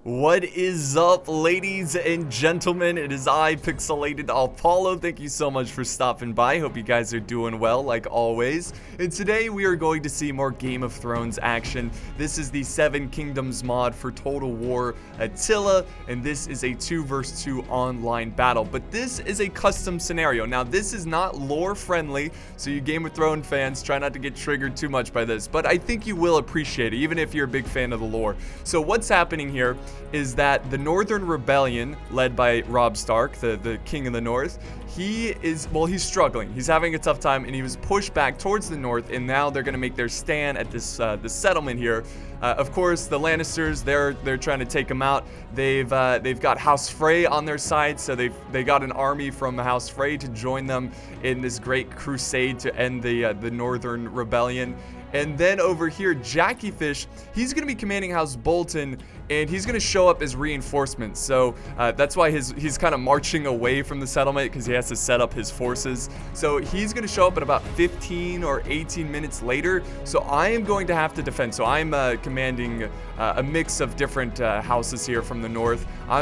What is up, ladies and gentlemen? It is I, Pixelated-Apollo. Thank you so much for stopping by. Hope you guys are doing well, like always. And today we are going to see more Game of Thrones action. This is the Seven Kingdoms mod for Total War Attila, and this is a 2 vs 2 online battle. But this is a custom scenario. Now, this is not lore friendly, so you Game of Thrones fans, try not to get triggered too much by this. But I think you will appreciate it, even if you're a big fan of the lore. So what's happening here is that the Northern Rebellion, led by Robb Stark, the king of the north, he's struggling. He's having a tough time, and he was pushed back towards the north, and now they're going to make their stand at this settlement here. Of course, the Lannisters, they're trying to take him out. They've got House Frey on their side, so they got an army from House Frey to join them in this great crusade to end the Northern Rebellion. And then over here, Jackie Fish, he's going to be commanding House Bolton, and he's going to show up as reinforcements. So that's why he's kind of marching away from the settlement, because he has to set up his forces. So he's going to show up at about 15 or 18 minutes later. So I am going to have to defend. So I'm commanding a mix of different houses here from the north. I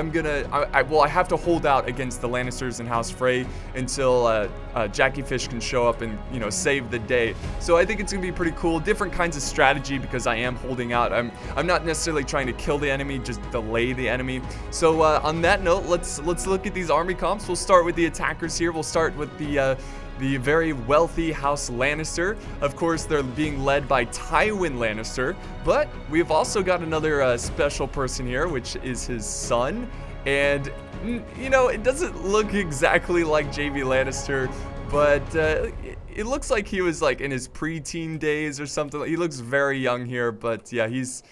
have to hold out against the Lannisters and House Frey until Jackie Fish can show up and, save the day. So I think it's going to be pretty cool. Different kinds of strategy, because I am holding out. I'm not necessarily trying to kill the enemy, just delay the enemy. So on that note, let's look at these army comps. We'll start with the attackers here. We'll start with the very wealthy House Lannister. Of course, they're being led by Tywin Lannister, but we've also got another special person here, which is his son. And it doesn't look exactly like JB Lannister, but it looks like he was like in his preteen days or something. He looks very young here, but yeah, he's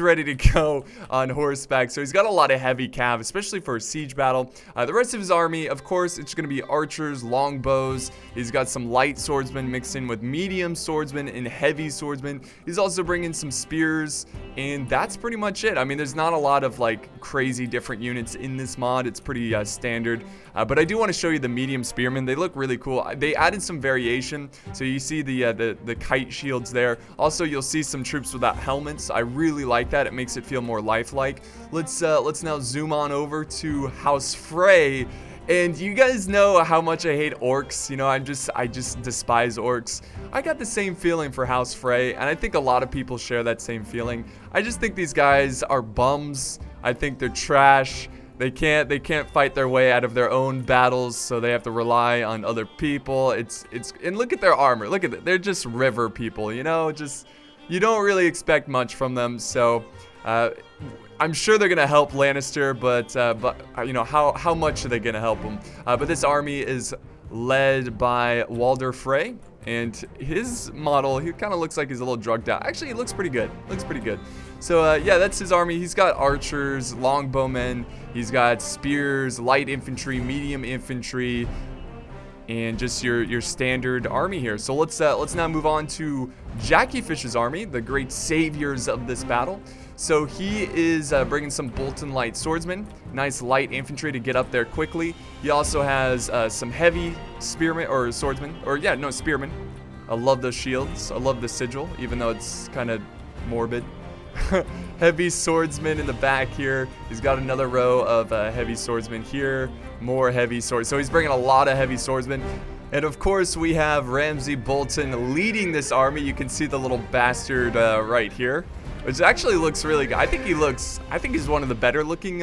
ready to go on horseback. So he's got a lot of heavy cav, especially for a siege battle. The rest of his army, of course, it's going to be archers, longbows. He's got some light swordsmen mixed in with medium swordsmen and heavy swordsmen. He's also bringing some spears, and that's pretty much it. I mean, there's not a lot of like crazy different units in this mod. It's pretty standard. But I do want to show you the medium spearmen. They look really cool. They added some variation. So you see the kite shields there. Also, you'll see some troops without helmets. I really like that. It makes it feel more lifelike. Let's now zoom on over to House Frey. And you guys know how much I hate orcs. I just despise orcs. I got the same feeling for House Frey, and I think a lot of people share that same feeling. I just think these guys are bums. I think they're trash. They can't fight their way out of their own battles, so they have to rely on other people. And look at their armor. Look at it. They're just river people, you don't really expect much from them. So I'm sure they're gonna help Lannister, but how much are they gonna help him? But this army is led by Walder Frey, and his model, he kind of looks like he's a little drugged out. Actually, he looks pretty good. So yeah, that's his army. He's got archers, longbowmen. He's got spears, light infantry, medium infantry, and just your standard army here. So let's now move on to Jackie Fish's army, the great saviors of this battle. So he is bringing some Bolton light swordsmen, nice light infantry to get up there quickly. He also has some heavy spearmen or swordsmen, spearmen. I love those shields. I love the sigil, even though it's kind of morbid. heavy swordsman in the back here. He's got another row of heavy swordsmen here. More heavy swords. So he's bringing a lot of heavy swordsmen. And of course, we have Ramsay Bolton leading this army. You can see the little bastard right here, which actually looks really good. I think he's one of the better looking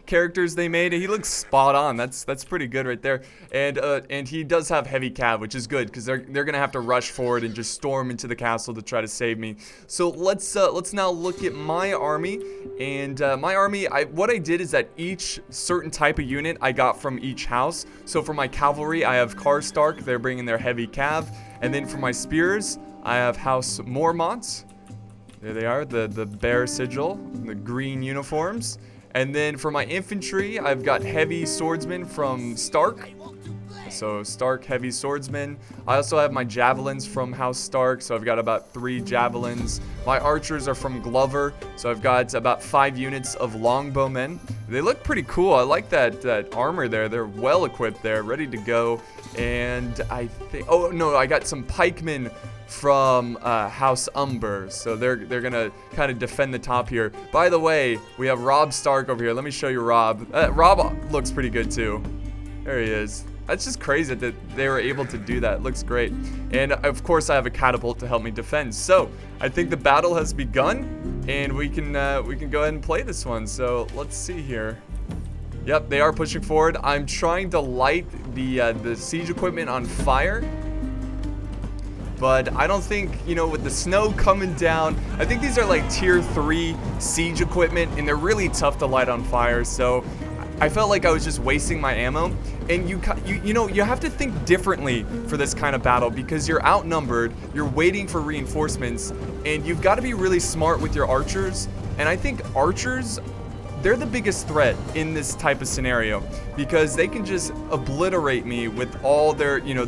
characters they made. He looks spot on. That's pretty good right there. And he does have heavy cav, which is good because they're gonna have to rush forward and just storm into the castle to try to save me. So let's now look at my army. And my army, what I did is that each certain type of unit I got from each house. So for my cavalry, I have Robb Stark. They're bringing their heavy cav. And then for my spears, I have House Mormont. There they are, the bear sigil, the green uniforms. And then for my infantry, I've got heavy swordsmen from Stark. So Stark heavy swordsmen. I also have my javelins from House Stark, so I've got about 3 javelins. My archers are from Glover, so I've got about 5 units of longbowmen. They look pretty cool. I like that armor there. They're well equipped there, ready to go. And I think, oh no, I got some pikemen from House Umber, so they're gonna kind of defend the top here. By the way, we have Robb Stark over here. Let me show you Robb. Robb looks pretty good too. There he is. That's just crazy that they were able to do that. Looks great. And of course, I have a catapult to help me defend. So I think the battle has begun, and we can go ahead and play this one. So let's see here. Yep, they are pushing forward. I'm trying to light the siege equipment on fire. But I don't think, you know, with the snow coming down, I think these are like tier 3 siege equipment, and they're really tough to light on fire. So I felt like I was just wasting my ammo. And you know, you have to think differently for this kind of battle because you're outnumbered, you're waiting for reinforcements, and you've got to be really smart with your archers. And I think archers, they're the biggest threat in this type of scenario because they can just obliterate me with all their, you know,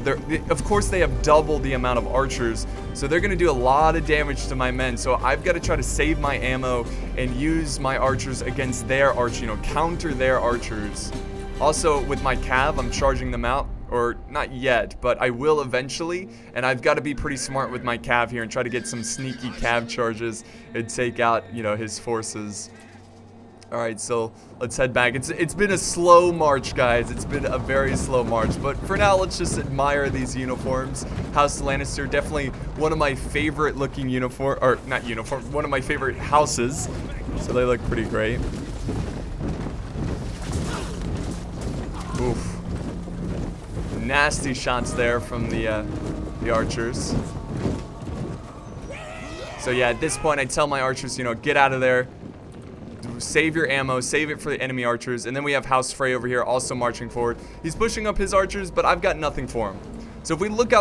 of course they have double the amount of archers, so they're gonna do a lot of damage to my men. So I've got to try to save my ammo and use my archers against their archers, you know, counter their archers. Also with my cav, I'm charging them out, or not yet, but I will eventually, and I've got to be pretty smart with my cav here and try to get some sneaky cav charges and take out, you know, his forces. Alright, so let's head back. It's been a slow march, guys. It's been a very slow march. But for now, let's just admire these uniforms. House Lannister, definitely one of my favorite looking one of my favorite houses. So they look pretty great. Oof. Nasty shots there from the archers. So yeah, at this point, I tell my archers, you know, get out of there. Save your ammo, save it for the enemy archers. And then we have House Frey over here also marching forward. He's pushing up his archers, but I've got nothing for him. So if we look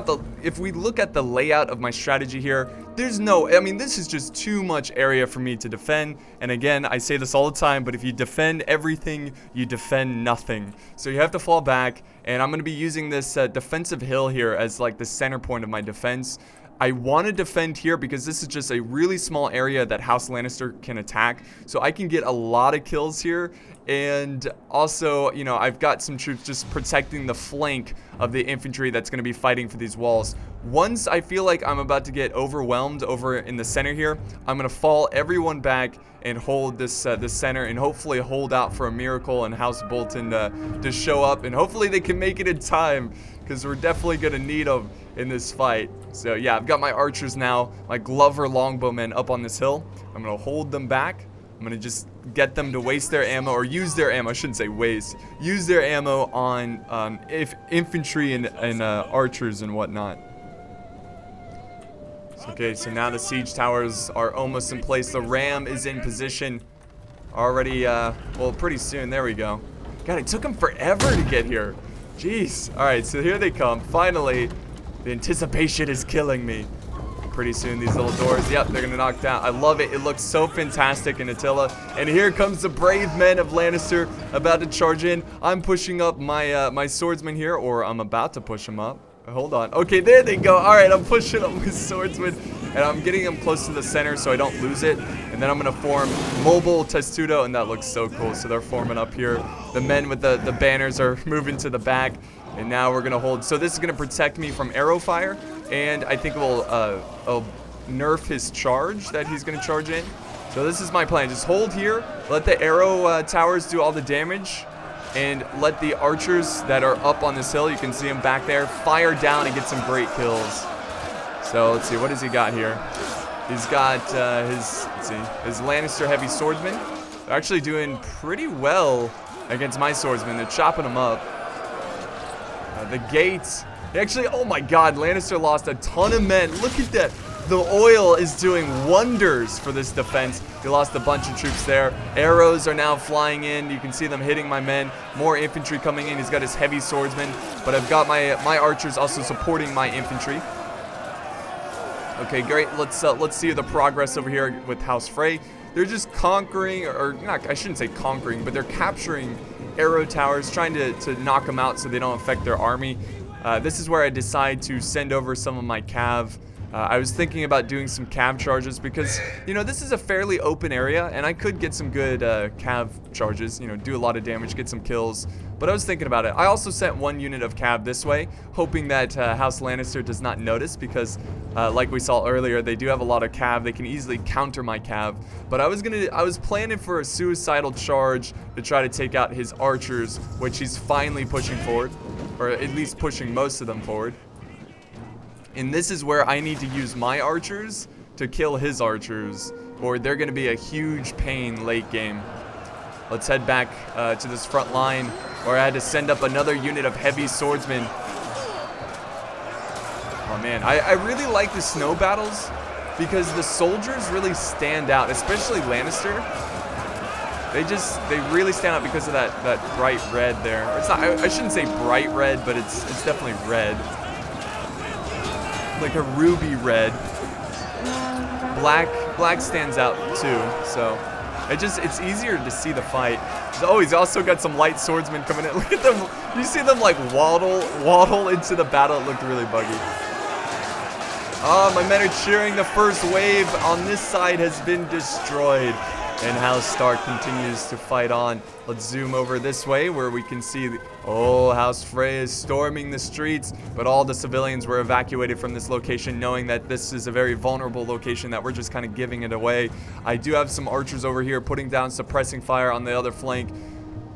at the layout of my strategy here, I mean, this is just too much area for me to defend. And again, I say this all the time, but if you defend everything, you defend nothing. So you have to fall back, and I'm going to be using this defensive hill here as like the center point of my defense. I want to defend here because this is just a really small area that House Lannister can attack. So I can get a lot of kills here. And also, you know, I've got some troops just protecting the flank of the infantry that's going to be fighting for these walls. Once I feel like I'm about to get overwhelmed over in the center here, I'm going to fall everyone back and hold this center and hopefully hold out for a miracle and House Bolton to show up. And hopefully they can make it in time because we're definitely going to need them in this fight. So yeah, I've got my archers now, my Glover longbowmen up on this hill. I'm going to hold them back. I'm going to just get them to waste their ammo, or use their ammo, I shouldn't say waste, use their ammo on infantry and archers and whatnot. Okay, so now the siege towers are almost in place. The ram is in position already, well, pretty soon. There we go. God, it took them forever to get here. Jeez. All right, so here they come. Finally, the anticipation is killing me. Pretty soon, these little doors, yep, they're gonna knock down. I love it. It looks so fantastic in Attila. And here comes the brave men of Lannister about to charge in. I'm pushing up my my swordsman here, or I'm about to push him up. Hold on. Okay, there they go. All right, I'm pushing up my swordsman, and I'm getting them close to the center so I don't lose it. And then I'm gonna form mobile testudo, and that looks so cool. So they're forming up here. The men with the banners are moving to the back, and now we're gonna hold. So this is gonna protect me from arrow fire, and I think it will nerf his charge that he's gonna charge in. So So this is my plan. Just hold here, let the arrow towers do all the damage, and let the archers that are up on this hill, you can see them back there, fire down and get some great kills. So let's see, what has he got here? He's got his Lannister heavy swordsman. They're actually doing pretty well against my swordsman. They're chopping them up. The gates. Actually, oh my god, Lannister lost a ton of men. Look at that. The oil is doing wonders for this defense. He lost a bunch of troops there. Arrows are now flying in. You can see them hitting my men. More infantry coming in. He's got his heavy swordsman. But I've got my archers also supporting my infantry. Okay, great. Let's see the progress over here with House Frey. They're just conquering, or not, I shouldn't say conquering, but they're capturing arrow towers, trying to knock them out so they don't affect their army. This is where I decide to send over some of my cav. I was thinking about doing some cav charges because, you know, this is a fairly open area and I could get some good cav charges, you know, do a lot of damage, get some kills. But I was thinking about it. I also sent one unit of cav this way, hoping that House Lannister does not notice because, like we saw earlier, they do have a lot of cav. They can easily counter my cav. But I was planning for a suicidal charge to try to take out his archers, which he's finally pushing forward, or at least pushing most of them forward. And this is where I need to use my archers to kill his archers, or they're going to be a huge pain late game. Let's head back to this front line, where I had to send up another unit of heavy swordsmen. Oh man, I really like the snow battles because the soldiers really stand out, especially Lannister. They really stand out because of that bright red there. Or it's not, I shouldn't say bright red, but it's definitely red. Like a ruby red. Black stands out too, so it's easier to see the fight. Oh, he's also got some light swordsmen coming in. Look at them. You see them like waddle into the battle. It looked really buggy. Oh, my men are cheering. The first wave on this side has been destroyed. And House Stark continues to fight on. Let's zoom over this way where we can see House Frey is storming the streets, but all the civilians were evacuated from this location, knowing that this is a very vulnerable location that we're just kind of giving it away. I do have some archers over here putting down suppressing fire on the other flank.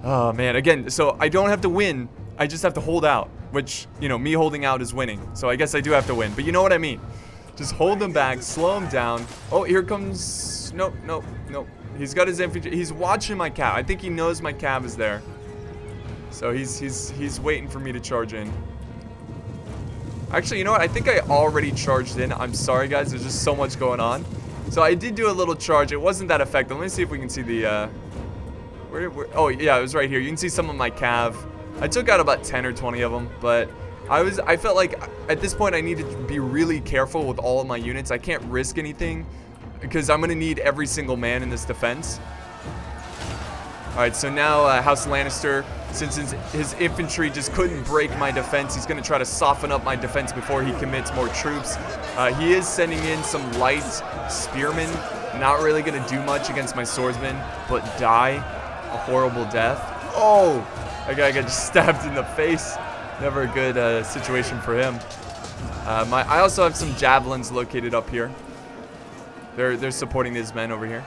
Oh man, again, so I don't have to win, I just have to hold out, which, you know, me holding out is winning. So I guess I do have to win, but you know what I mean. Just hold them back, slow them down. Oh, here comes, nope. He's got his infantry. He's watching my cav. I think he knows my cav is there. So he's waiting for me to charge in. Actually, you know what? I think I already charged in. I'm sorry, guys. There's just so much going on. So I did do a little charge. It wasn't that effective. Let me see if we can see the... oh, yeah, it was right here. You can see some of my cav. I took out about 10 or 20 of them, but I felt like at this point I needed to be really careful with all of my units. I can't risk anything, because I'm going to need every single man in this defense. Alright, so now House Lannister, since his infantry just couldn't break my defense, he's going to try to soften up my defense before he commits more troops. He is sending in some light spearmen. Not really going to do much against my swordsmen, but die a horrible death. Oh! That guy got just stabbed in the face. Never a good situation for him. I also have some javelins located up here. They're supporting these men over here.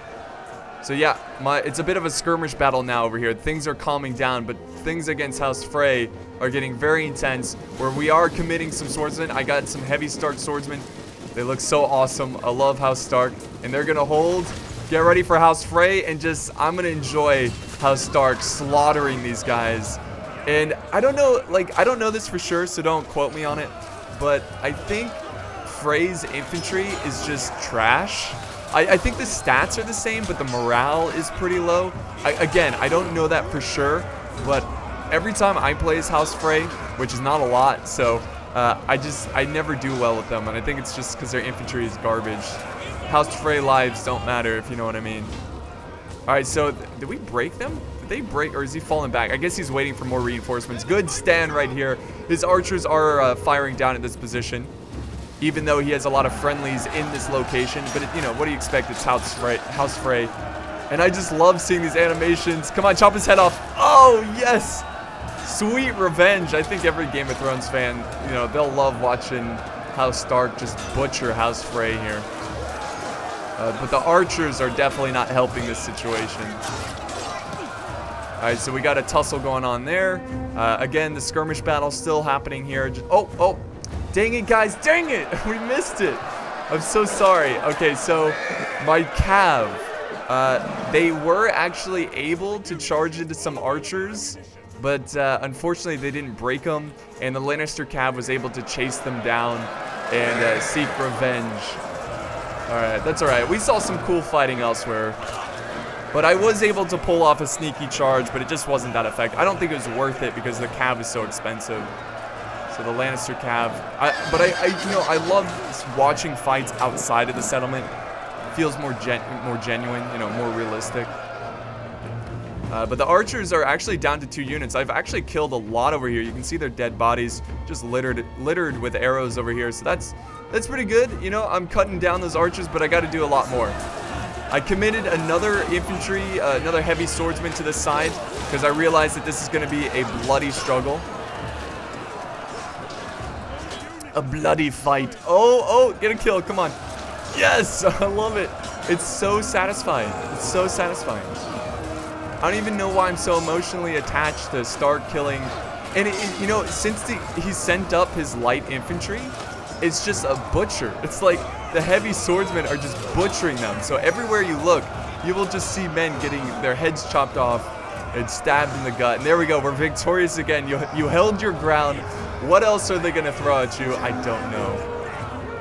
So yeah, it's a bit of a skirmish battle now over here. Things are calming down, but things against House Frey are getting very intense, where we are committing some swordsmen. I got some heavy Stark swordsmen. They look so awesome. I love House Stark. And they're going to hold. Get ready for House Frey, and I'm going to enjoy House Stark slaughtering these guys. And I don't know, I don't know this for sure, so don't quote me on it, but I think Frey's infantry is just trash. I think the stats are the same, but the morale is pretty low. Again, I don't know that for sure, but every time I play as House Frey, which is not a lot, so I never do well with them, and I think it's just because their infantry is garbage. House Frey lives don't matter, if you know what I mean. Alright, so did we break them? Did they break, or is he falling back? I guess he's waiting for more reinforcements. Good stand right here. His archers are firing down at this position, even though he has a lot of friendlies in this location. But, you know, what do you expect? It's House Frey. And I just love seeing these animations. Come on, chop his head off. Oh, yes. Sweet revenge. I think every Game of Thrones fan, you know, they'll love watching House Stark just butcher House Frey here. But the archers are definitely not helping this situation. Alright, so we got a tussle going on there. Again, the skirmish battle still happening here. Oh, dang it, guys, dang it! We missed it. I'm so sorry. Okay, so my cav, they were actually able to charge into some archers, but unfortunately they didn't break them, and the Lannister cav was able to chase them down and seek revenge. Alright, that's alright. We saw some cool fighting elsewhere. But I was able to pull off a sneaky charge, but it just wasn't that effective. I don't think it was worth it because the cav is so expensive. So the Lannister cav. I love watching fights outside of the settlement. It feels more genuine, you know, more realistic. But the archers are actually down to 2 units. I've actually killed a lot over here. You can see their dead bodies just littered with arrows over here. So that's pretty good. You know, I'm cutting down those archers, but I got to do a lot more. I committed another infantry, another heavy swordsman to this side because I realized that this is going to be a bloody struggle. A bloody fight. Oh, get a kill. Come on. Yes, I love it. It's so satisfying. It's so satisfying. I don't even know why I'm so emotionally attached to Stark killing. And, you know, since he sent up his light infantry, it's just a butcher. It's like the heavy swordsmen are just butchering them. So everywhere you look, you will just see men getting their heads chopped off and stabbed in the gut. And there we go. We're victorious again. You held your ground. What else are they going to throw at you? I don't know.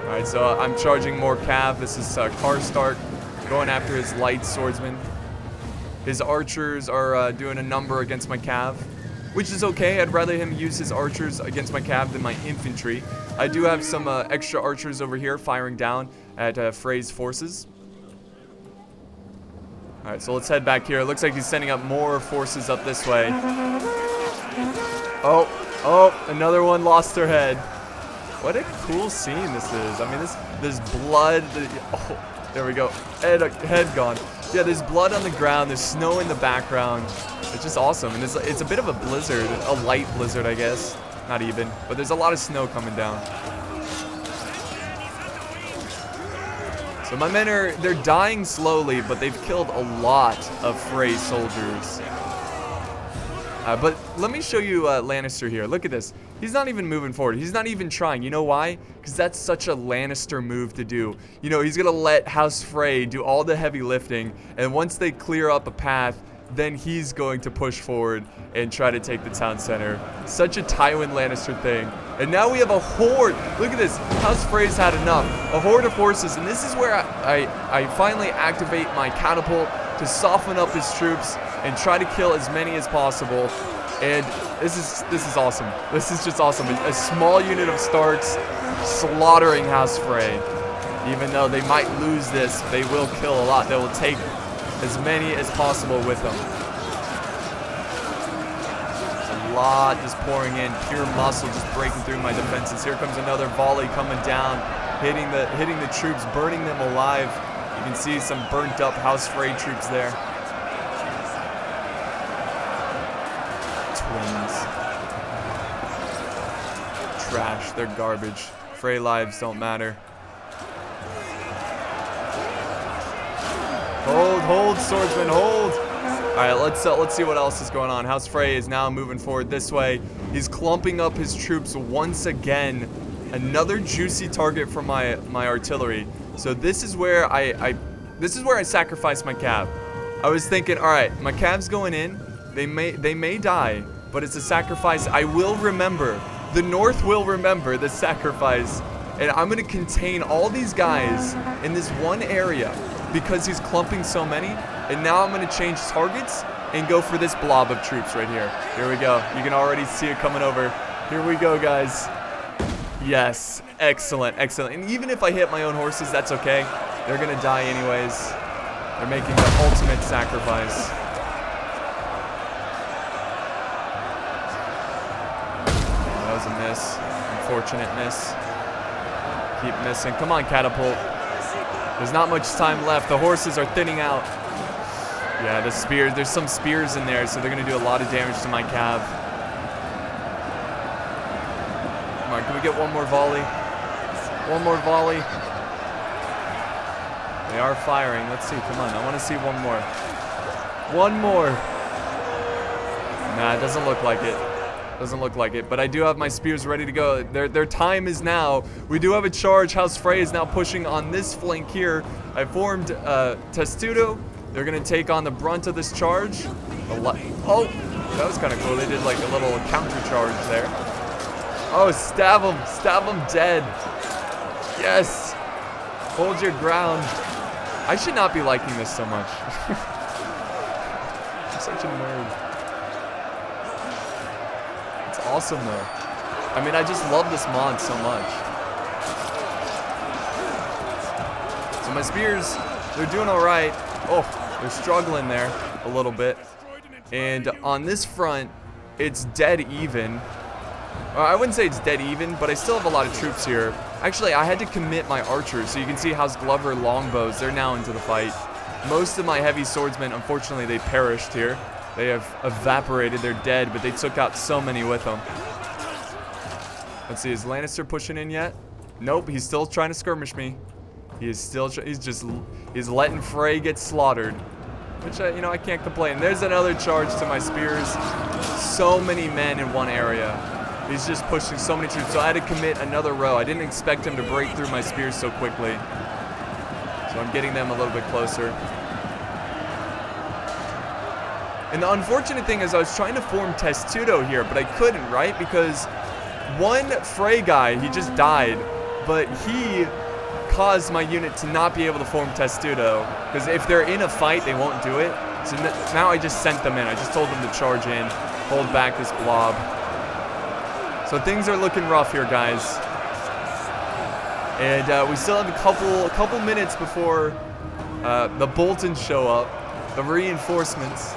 All right, so I'm charging more cav. This is Stark going after his light swordsman. His archers are doing a number against my cav, which is okay. I'd rather him use his archers against my cav than my infantry. I do have some extra archers over here firing down at Frey's forces. Alright, so let's head back here. It looks like he's sending up more forces up this way. Oh, another one lost their head. What a cool scene this is. I mean, there's blood. Oh, there we go. Head gone. Yeah, there's blood on the ground. There's snow in the background. It's just awesome. And it's a bit of a blizzard. A light blizzard, I guess. Not even. But there's a lot of snow coming down. So my men they're dying slowly, but they've killed a lot of Frey soldiers. But let me show you Lannister here. Look at this. He's not even moving forward. He's not even trying. You know why? Because that's such a Lannister move to do. You know, he's going to let House Frey do all the heavy lifting. And once they clear up a path, then he's going to push forward and try to take the town center. Such a Tywin Lannister thing. And now we have a horde. Look at this. House Frey's had enough. A horde of horses. And this is where I finally activate my catapult to soften up his troops and try to kill as many as possible. And this is awesome. This is just awesome. A small unit of Starks slaughtering House Frey. Even though they might lose this, they will kill a lot. They will take as many as possible with them. There's a lot just pouring in, pure muscle just breaking through my defenses. Here comes another volley coming down, hitting the troops, burning them alive. You can see some burnt up House Frey troops there. Twins. Trash, they're garbage. Frey lives don't matter. Hold, swordsman, hold. All right, let's see what else is going on. House Frey is now moving forward this way. He's clumping up his troops once again. Another juicy target for my artillery. So this is where I sacrifice my cav. I was thinking, all right, my cav's going in. They may die, but it's a sacrifice I will remember. The North will remember this sacrifice, and I'm gonna contain all these guys in this one area because he's clumping so many. And now I'm gonna change targets and go for this blob of troops right here. Here we go. You can already see it coming over. Here we go, guys. Yes, excellent, excellent. And even if I hit my own horses, that's okay. They're gonna die anyways. They're making the ultimate sacrifice. That was a miss. Unfortunate miss. Keep missing. Come on, catapult. There's not much time left. The horses are thinning out. Yeah, the spears. There's some spears in there, so they're going to do a lot of damage to my cav. Come on, can we get one more volley? One more volley. They are firing. Let's see. Come on. I want to see one more. One more. Nah, it doesn't look like it. Doesn't look like it. But I do have my spears ready to go. Their time is now. We do have a charge. House Frey is now pushing on this flank here. I formed Testudo. They're going to take on the brunt of this charge. Oh, that was kind of cool. They did like a little counter charge there. Oh, stab him. Stab him dead. Yes. Hold your ground. I should not be liking this so much. I'm such a nerd. It's awesome though. I mean, I just love this mod so much. So my spears, they're doing all right. Oh, they're struggling there a little bit. And on this front, it's dead even. I wouldn't say it's dead even, but I still have a lot of troops here. Actually, I had to commit my archers, so you can see House Glover longbows. They're now into the fight. Most of my heavy swordsmen, unfortunately, they perished here. They have evaporated. They're dead, but they took out so many with them. Let's see, is Lannister pushing in yet? Nope, he's still trying to skirmish me. He is still, he's letting Frey get slaughtered. Which, you know, I can't complain. There's another charge to my spears. So many men in one area. He's just pushing so many troops. So I had to commit another row. I didn't expect him to break through my spears so quickly. So I'm getting them a little bit closer. And the unfortunate thing is I was trying to form Testudo here, but I couldn't, right? Because one Frey guy, he just died. But he caused my unit to not be able to form Testudo. Because if they're in a fight, they won't do it. So now I just sent them in. I just told them to charge in, hold back this blob. So things are looking rough here, guys. And we still have a couple minutes before the Boltons show up, the reinforcements.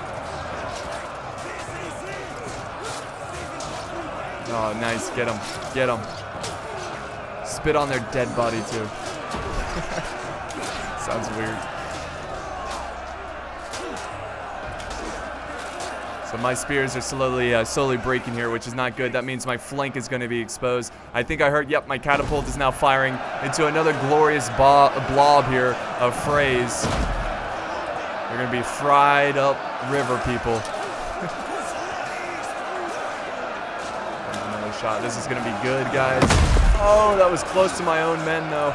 Oh, nice. Get them. Get them. Spit on their dead body, too. Sounds weird. So my spears are slowly breaking here, which is not good. That means my flank is going to be exposed. I think I heard, yep, my catapult is now firing into another glorious blob here of Freys. They're going to be fried up river people. Another shot. This is going to be good, guys. Oh, that was close to my own men, though.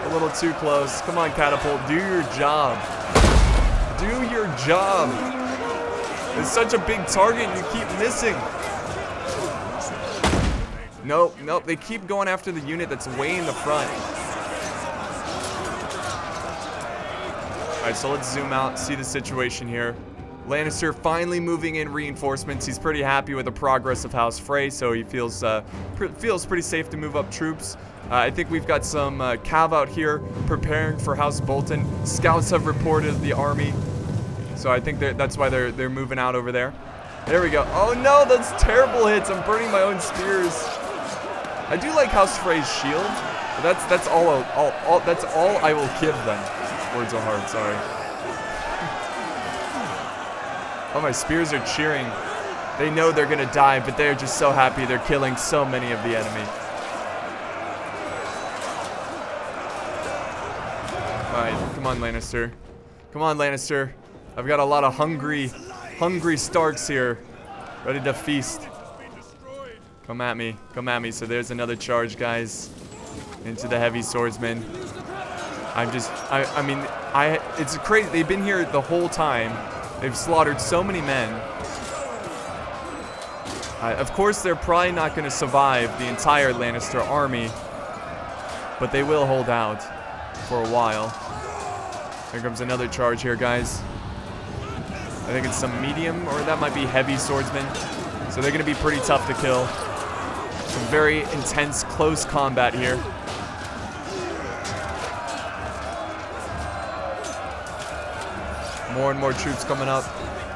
A little too close. Come on, catapult. Do your job. Do your job. It's such a big target, you keep missing. Nope, nope, they keep going after the unit that's way in the front. Alright, so let's zoom out, see the situation here. Lannister finally moving in reinforcements. He's pretty happy with the progress of House Frey, so he feels pretty safe to move up troops. I think we've got some cav out here preparing for House Bolton. Scouts have reported the army. So I think that's why they're moving out over there. There we go. Oh no, that's terrible hits. I'm burning my own spears. I do like House Frey's shield, but that's all I will give them. Words are hard. Sorry. Oh, my spears are cheering. They know they're gonna die, but they're just so happy. They're killing so many of the enemy. All right, come on, Lannister. Come on, Lannister. I've got a lot of hungry Starks here, ready to feast. Come at me, come at me. So there's another charge, guys, into the heavy swordsmen. It's crazy. They've been here the whole time. They've slaughtered so many men. Of course, they're probably not going to survive the entire Lannister army, but they will hold out for a while. Here comes another charge here, guys. I think it's some medium, or that might be heavy swordsmen. So they're going to be pretty tough to kill. Some very intense, close combat here. More and more troops coming up.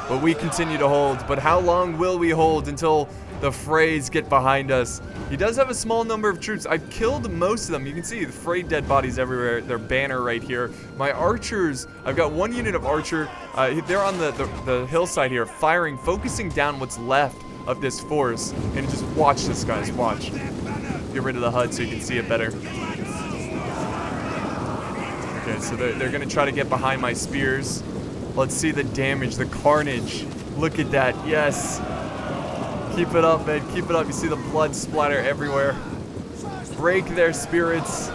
But we continue to hold. But how long will we hold until the Freys get behind us? He does have a small number of troops. I've killed most of them. You can see the Frey dead bodies everywhere. Their banner right here. My archers, I've got one unit of archer. They're on the hillside here, firing, focusing down what's left of this force. And just watch this, guys. Watch. Get rid of the HUD so you can see it better. Okay, so they're gonna try to get behind my spears. Let's see the damage, the carnage. Look at that, yes. Keep it up, man, keep it up. You see the blood splatter everywhere. Break their spirits.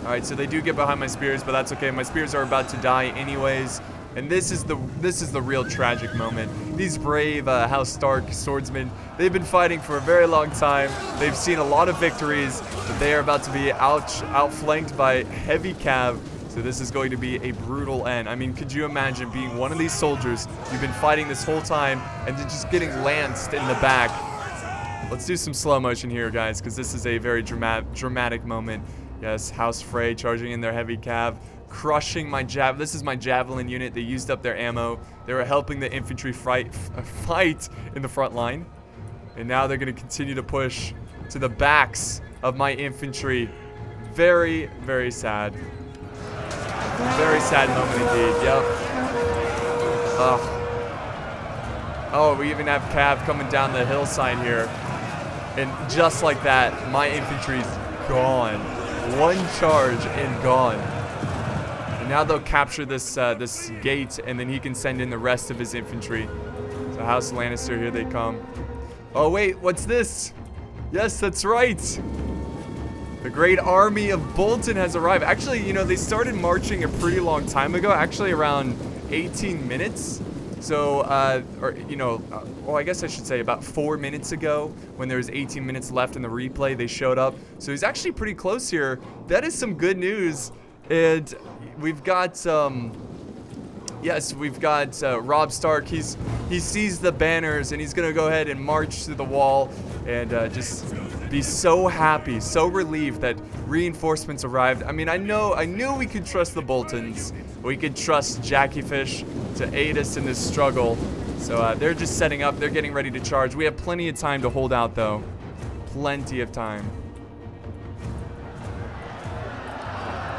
Alright, so they do get behind my spears, but that's okay. My spears are about to die anyways. And this is the real tragic moment. These brave House Stark swordsmen, they've been fighting for a very long time. They've seen a lot of victories, but they are about to be outflanked by heavy cav. So this is going to be a brutal end. I mean, could you imagine being one of these soldiers? You've been fighting this whole time and then just getting lanced in the back. Let's do some slow motion here, guys, because this is a very dramatic moment. Yes, House Frey charging in their heavy cav, crushing my This is my javelin unit. They used up their ammo. They were helping the infantry fight in the front line. And now they're going to continue to push to the backs of my infantry. Very, very sad. Very sad moment indeed. Yep. Oh, we even have cav coming down the hillside here. And just like that, my infantry's gone. One charge and gone. And now they'll capture this this gate, and then he can send in the rest of his infantry. So House Lannister, here they come. Oh wait, what's this? Yes, that's right. The great army of Bolton has arrived. Actually, you know, they started marching a pretty long time ago. Actually, around 18 minutes. So, well, I guess I should say about 4 minutes ago, when there was 18 minutes left in the replay, they showed up. So he's actually pretty close here. That is some good news. And we've got, yes, we've got Robb Stark. He sees the banners, and he's going to go ahead and march to the wall and just be so happy, so relieved that reinforcements arrived. I mean, I knew we could trust the Boltons. We could trust Jackie Fish to aid us in this struggle. So they're just setting up. They're getting ready to charge. We have plenty of time to hold out, though. Plenty of time.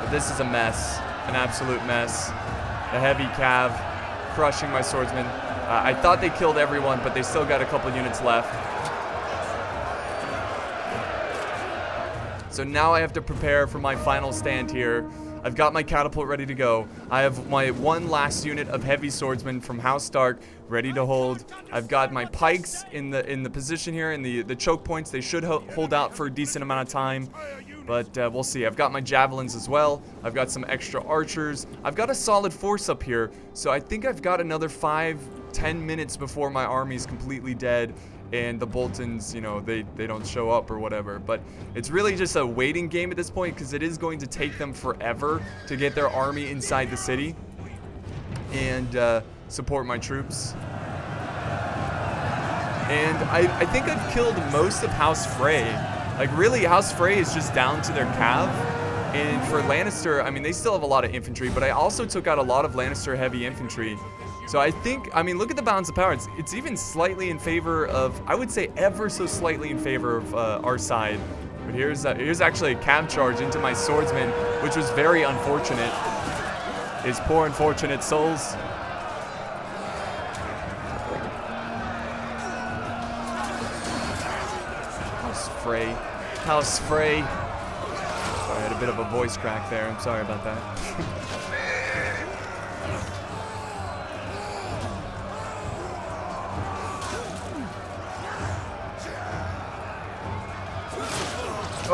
But this is a mess. An absolute mess. The heavy cav crushing my swordsmen. I thought they killed everyone, but they still got a couple units left. So now I have to prepare for my final stand here. I've got my catapult ready to go. I have my one last unit of heavy swordsmen from House Stark ready to hold. I've got my pikes in the position here, in the choke points. They should hold out for a decent amount of time, but we'll see. I've got my javelins as well. I've got some extra archers. I've got a solid force up here, so I think I've got another 5-10 minutes before my army's completely dead and the Boltons, you know, they don't show up or whatever. But it's really just a waiting game at this point, because it is going to take them forever to get their army inside the city and support my troops. And I think I've killed most of House Frey. Like, really, House Frey is just down to their cav. And for Lannister, I mean, they still have a lot of infantry, but I also took out a lot of Lannister heavy infantry. So I think, I mean, look at the balance of power. It's even slightly in favor of, I would say ever so slightly in favor of our side. But here's actually a cav charge into my swordsman, which was very unfortunate. His poor unfortunate souls. House Frey. House Frey. Sorry, I had a bit of a voice crack there. I'm sorry about that.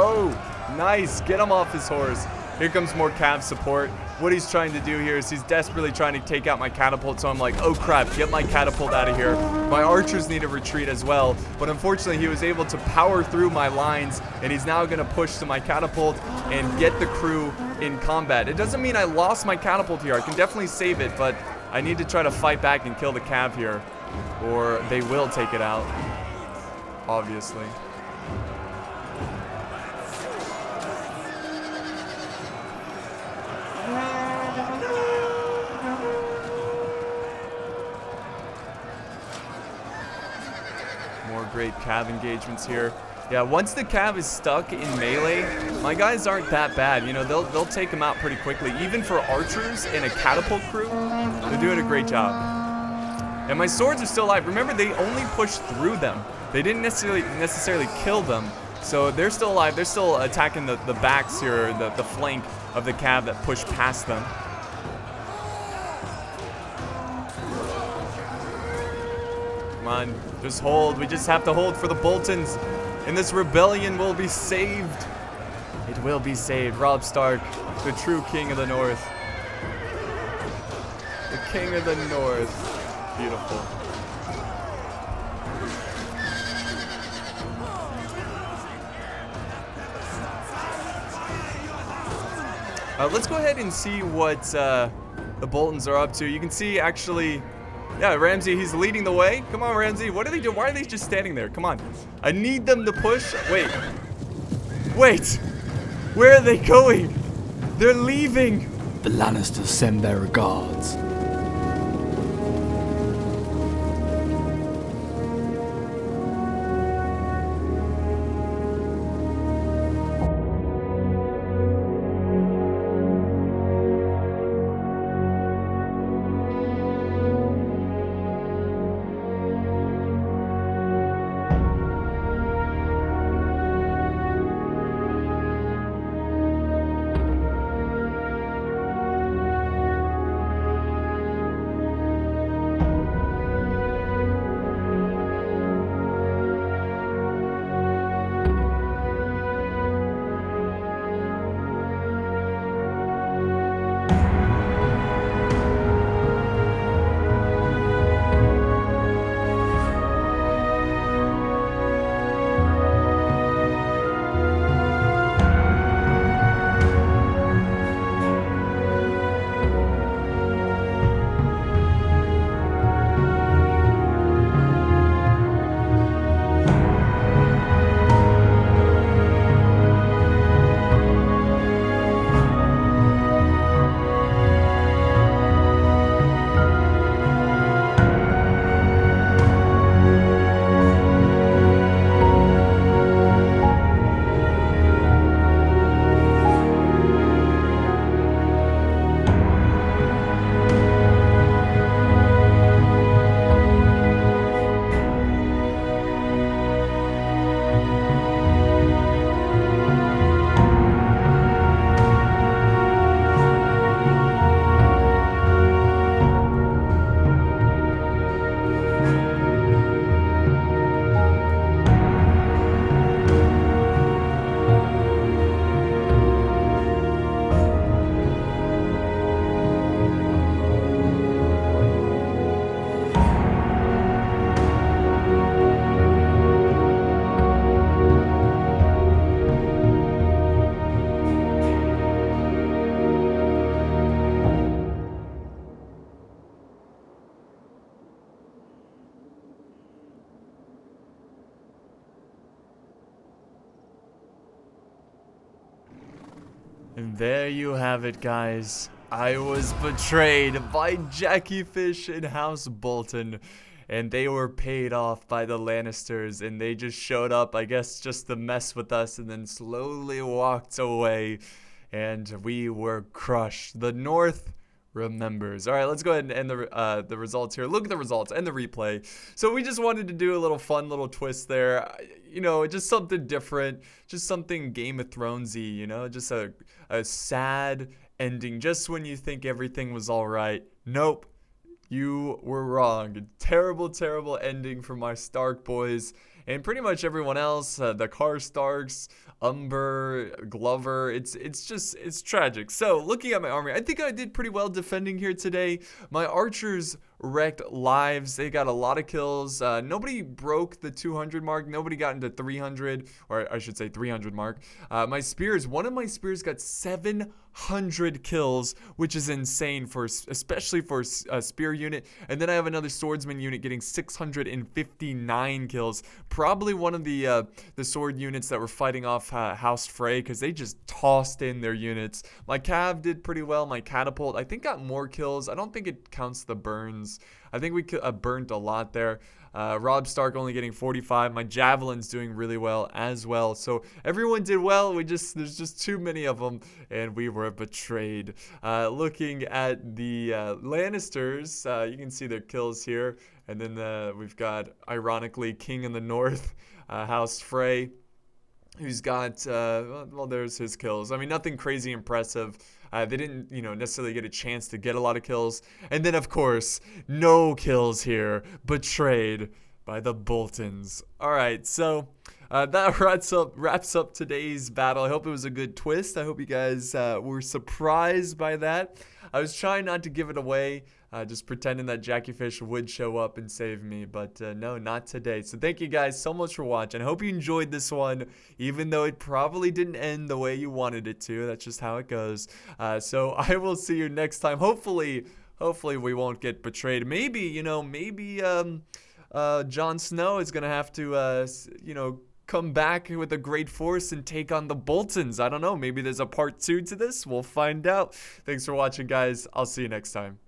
Oh, nice. Get him off his horse. Here comes more cav support. What he's trying to do here is he's desperately trying to take out my catapult, so I'm like, oh crap, get my catapult out of here. My archers need to retreat as well, but unfortunately he was able to power through my lines, and he's now going to push to my catapult and get the crew in combat. It doesn't mean I lost my catapult here. I can definitely save it, but I need to try to fight back and kill the cav here, or they will take it out, obviously. More great cav engagements here. Yeah, once the cav is stuck in melee, my guys aren't that bad. You know, they'll take them out pretty quickly. Even for archers and a catapult crew, they're doing a great job. And my swords are still alive. Remember, they only pushed through them. They didn't necessarily kill them. So they're still alive. They're still attacking the backs here, the flank of the cav that pushed past them. Come on, just hold. We just have to hold for the Boltons. And this rebellion will be saved. It will be saved. Robb Stark, the true king of the North. The king of the North. Beautiful. Let's go ahead and see what the Boltons are up to. You can see, actually, yeah, Ramsey, he's leading the way. Come on, Ramsey. What are they doing? Why are they just standing there? Come on. I need them to push. Wait. Wait. Where are they going? They're leaving. The Lannisters send their regards. And there you have it, guys. I was betrayed by Jackie Fish and House Bolton, and they were paid off by the Lannisters, and they just showed up, I guess, just to mess with us, and then slowly walked away, and we were crushed. The North remembers. All right, let's go ahead and end the results here. Look at the results and the replay. So we just wanted to do a little fun little twist there, you know, just something different, just something Game of Thronesy, you know, just a sad ending just when you think everything was all right. Nope, you were wrong. Terrible, terrible ending for my Stark boys and pretty much everyone else. The Karstarks, Umber, Glover, it's tragic. So looking at my army, I think I did pretty well defending here today. My archers wrecked lives. They got a lot of kills. Nobody broke the 200 mark. Nobody got into 300, or I should say 300 mark. My spears, one of my spears got 700 kills, which is insane for, especially for a spear unit. And then I have another swordsman unit getting 659 kills. Probably one of the sword units that were fighting off House Frey, because they just tossed in their units. My cav did pretty well. My catapult, I think, got more kills. I don't think it counts the burns. I think we burnt a lot there. Robb Stark only getting 45. My javelin's doing really well as well. So everyone did well. There's just too many of them, and we were betrayed. Looking at the Lannisters, you can see their kills here, and then we've got, ironically, King in the North, House Frey. who's got, well, there's his kills. I mean, nothing crazy impressive. They didn't, necessarily get a chance to get a lot of kills. And then, of course, no kills here. Betrayed by the Boltons. All right, so that wraps up today's battle. I hope it was a good twist. I hope you guys were surprised by that. I was trying not to give it away, just pretending that Jackie Fish would show up and save me, but no, not today. So thank you guys so much for watching. I hope you enjoyed this one, even though it probably didn't end the way you wanted it to. That's just how it goes. So I will see you next time. Hopefully we won't get betrayed. Maybe, maybe Jon Snow is gonna have to, come back with a great force and take on the Boltons. I don't know. Maybe there's a part 2 to this. We'll find out. Thanks for watching, guys. I'll see you next time.